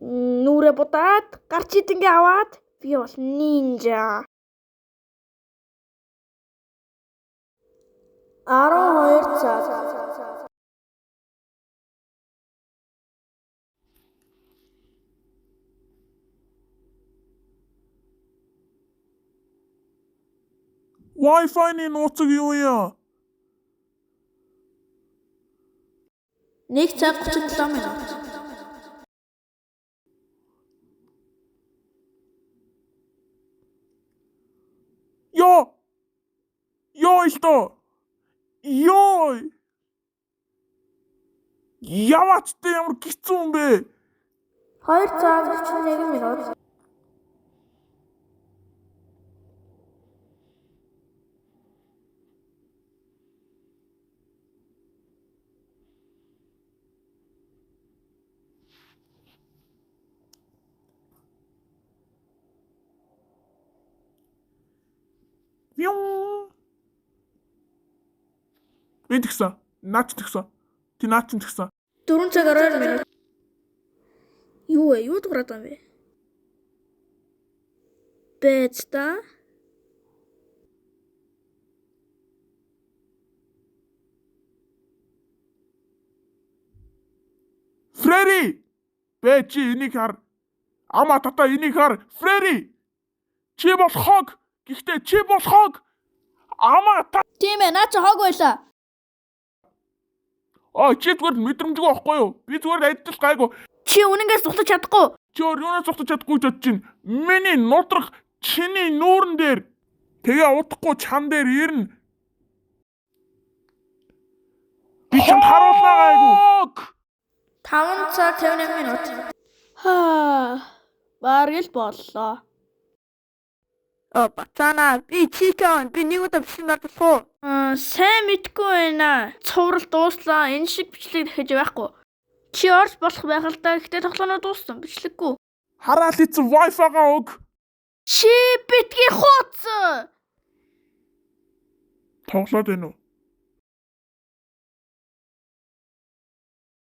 Нүрэ будаад гарч идэнгээ аваад би бол нинжа. 12 цаг. Wi-Fi-ны нууцыг юу яа? 1 цаг 37 минут. Ёо л доо. Ёо. Яваач тэ ямар гисцүү юм бэ? 2 цаг 41 минут. Юм. Би тэгсэн. Наач тэгсэн. Ти наач тэгсэн. 4 цаг 12 минут. Юу вэ? Юу дуурайд байгаа юм бэ? Бэц та. Фрэри! Бэ чи энийг хар. Ама тата энийг хар. Фрэри! Чи бол хог. Гэхдээ чи бол хог. Ама та. Тийм ээ, наа чи хог байлаа. Чи зүгээр мэдрэмжгүй байхгүй юу? Би зүгээр адил гайгүй. Чи үнэнгээс зугтаж чадахгүй. Чи юунаас зогтож чадахгүй гэж бодож чинь. Миний нудрах чиний нүүрэн дээр. Тэгээ удахгүй чам дээр ирнэ. Би чамд харуулнаа гайгүй. 5 цаг 51 минут. Бараг л боллоо. Бацаана би чикэн би нэг удаа бичлэг надад суу. Сайн мэдгүй байна. Цуврал дууслаа. Энэ шиг бичлэг дахиж байхгүй. Чи орж болох байх л да. Гэхдээ тоглоно дууссан. Бичлэггүй. Хараал ийцэн Wi-Fi-гаа өг. Чи битгий хууц. Тоглоод байна уу?